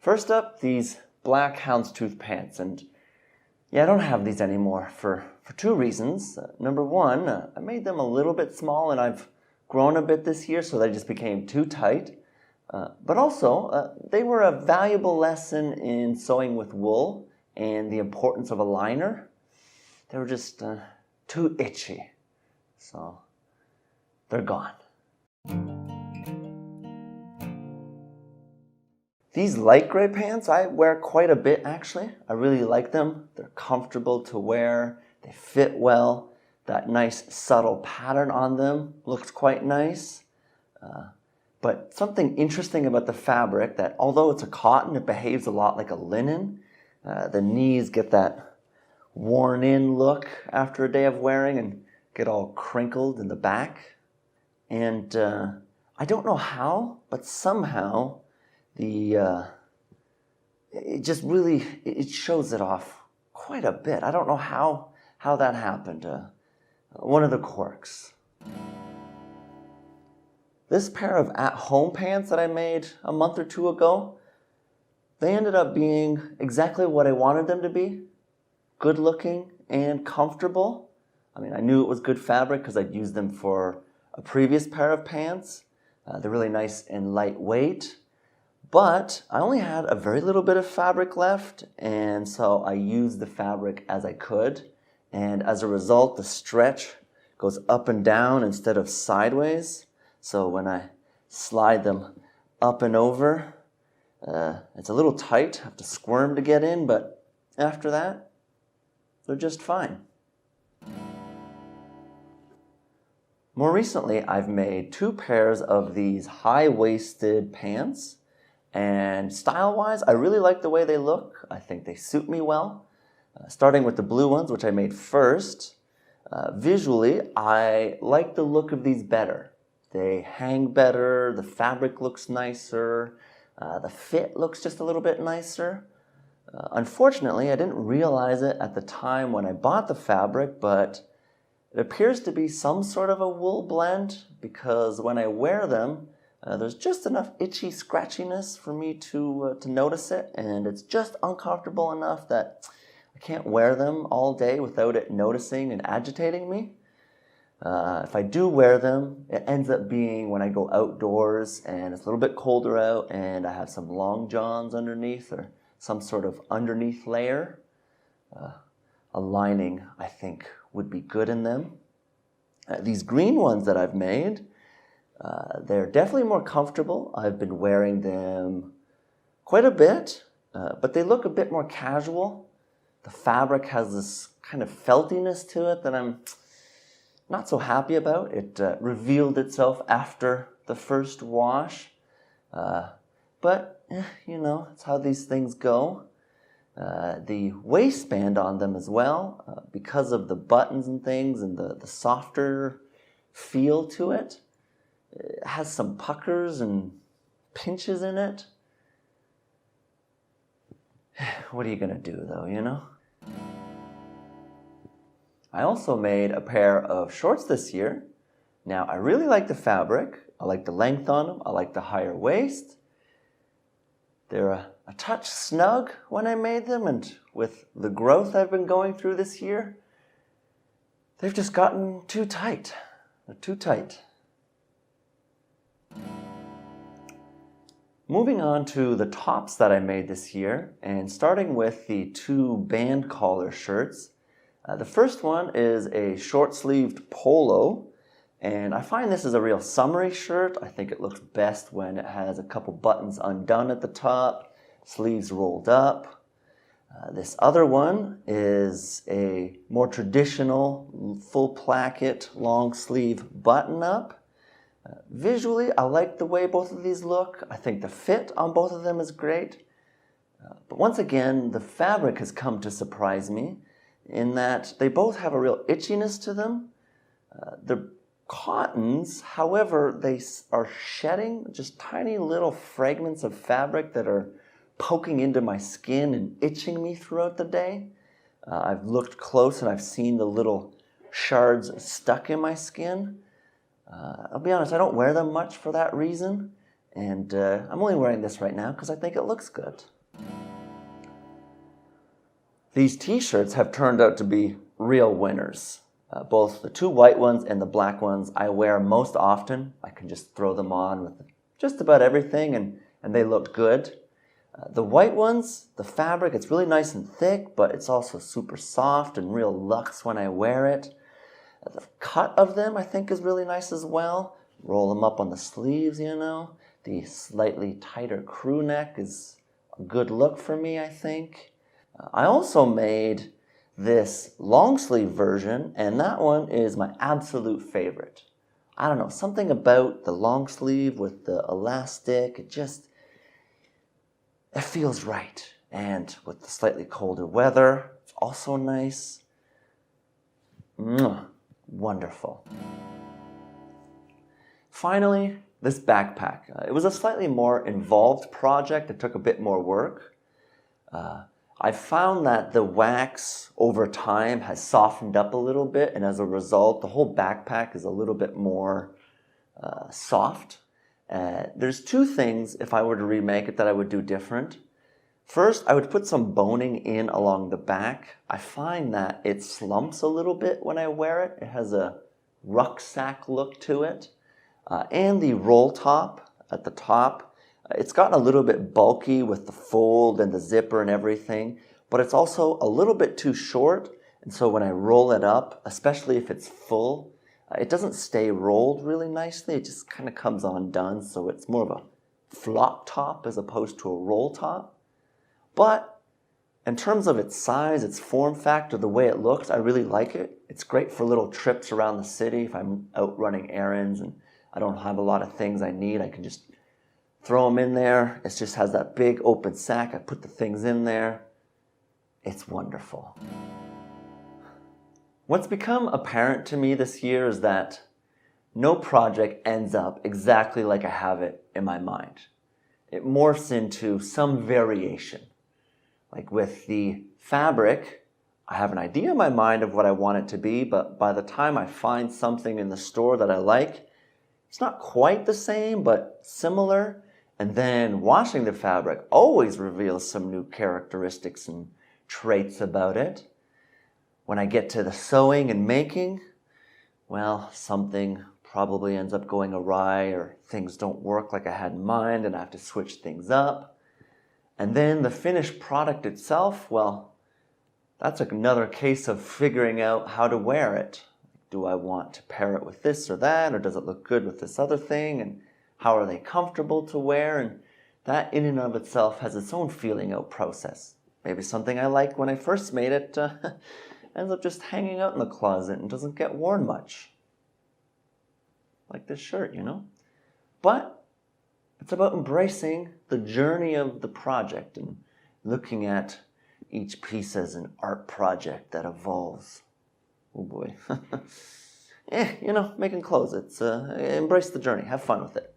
First up, these black Houndstooth pants, and yeah, I don't have these anymore for two reasons. Number one, I made them a little bit small and I've grown a bit this year, so they just became too tight. But also, they were a valuable lesson in sewing with wool and the importance of a liner. They were just too itchy, so they're gone. These light gray pants I wear quite a bit actually. I really like them. They're comfortable to wear. They fit well. That nice subtle pattern on them looks quite nice. But something interesting about the fabric that although it's a cotton, it behaves a lot like a linen. The knees get that worn in look after a day of wearing and get all crinkled in the back. And I don't know how, but somehow it just really, it shows it off quite a bit. I don't know how that happened. One of the quirks. This pair of at-home pants that I made a month or two ago, they ended up being exactly what I wanted them to be. Good looking and comfortable. I mean, I knew it was good fabric because I'd used them for a previous pair of pants. They're really nice and lightweight. But I only had a very little bit of fabric left, and so I used the fabric as I could. And as a result, the stretch goes up and down instead of sideways. So when I slide them up and over, it's a little tight. I have to squirm to get in, but after that, they're just fine. More recently, I've made two pairs of these high-waisted pants. And style-wise, I really like the way they look. I think they suit me well. Starting with the blue ones, which I made first. Visually, I like the look of these better. They hang better, the fabric looks nicer, the fit looks just a little bit nicer. Unfortunately, I didn't realize it at the time when I bought the fabric, but it appears to be some sort of a wool blend because when I wear them, there's just enough itchy scratchiness for me to notice it, and it's just uncomfortable enough that I can't wear them all day without it noticing and agitating me. If I do wear them, it ends up being when I go outdoors and it's a little bit colder out and I have some long johns underneath or some sort of underneath layer. A lining, I think, would be good in them. These green ones that I've made, they're definitely more comfortable. I've been wearing them quite a bit, but they look a bit more casual. The fabric has this kind of feltiness to it that I'm not so happy about. It revealed itself after the first wash, but you know, it's how these things go. The waistband on them as well, because of the buttons and things and the softer feel to it. It has some puckers and pinches in it. What are you going to do though, you know? I also made a pair of shorts this year. Now, I really like the fabric. I like the length on them. I like the higher waist. They're a touch snug when I made them, and with the growth I've been going through this year, they've just gotten too tight. They're too tight. Moving on to the tops that I made this year, and starting with the two band collar shirts. The first one is a short-sleeved polo, and I find this is a real summery shirt. I think it looks best when it has a couple buttons undone at the top, sleeves rolled up. This other one is a more traditional full placket long sleeve button-up. Visually, I like the way both of these look. I think the fit on both of them is great. But once again, the fabric has come to surprise me in that they both have a real itchiness to them. They're cottons, however, they are shedding just tiny little fragments of fabric that are poking into my skin and itching me throughout the day. I've looked close and I've seen the little shards stuck in my skin. I'll be honest, I don't wear them much for that reason, and I'm only wearing this right now because I think it looks good. These t-shirts have turned out to be real winners. Both the two white ones and the black ones I wear most often. I can just throw them on with just about everything and they look good. The white ones, the fabric, it's really nice and thick, but it's also super soft and real luxe when I wear it. The cut of them I think is really nice as well. Roll them up on the sleeves, you know. The slightly tighter crew neck is a good look for me, I think. I also made this long sleeve version, and that one is my absolute favorite. I don't know, something about the long sleeve with the elastic, it feels right. And with the slightly colder weather, it's also nice. Wonderful. Finally, this backpack. It was a slightly more involved project. It took a bit more work. I found that the wax over time has softened up a little bit, and as a result, the whole backpack is a little bit more soft. There's two things, if I were to remake it, that I would do different. First, I would put some boning in along the back. I find that it slumps a little bit when I wear it. It has a rucksack look to it. And the roll top at the top, it's gotten a little bit bulky with the fold and the zipper and everything, but it's also a little bit too short. And so when I roll it up, especially if it's full, it doesn't stay rolled really nicely. It just kind of comes undone. So it's more of a flop top as opposed to a roll top. But in terms of its size, its form factor, the way it looks, I really like it. It's great for little trips around the city. If I'm out running errands and I don't have a lot of things I need, I can just throw them in there. It just has that big open sack. I put the things in there. It's wonderful. What's become apparent to me this year is that no project ends up exactly like I have it in my mind. It morphs into some variation. Like with the fabric, I have an idea in my mind of what I want it to be, but by the time I find something in the store that I like, it's not quite the same, but similar. And then washing the fabric always reveals some new characteristics and traits about it. When I get to the sewing and making, well, something probably ends up going awry or things don't work like I had in mind and I have to switch things up. And then the finished product itself, well, that's another case of figuring out how to wear it. Do I want to pair it with this or that, or does it look good with this other thing? And how are they comfortable to wear? And that in and of itself has its own feeling out process. Maybe something I liked when I first made it ends up just hanging out in the closet and doesn't get worn much. Like this shirt, you know? But it's about embracing the journey of the project and looking at each piece as an art project that evolves. Oh boy. You know, making clothes. It's embrace the journey. Have fun with it.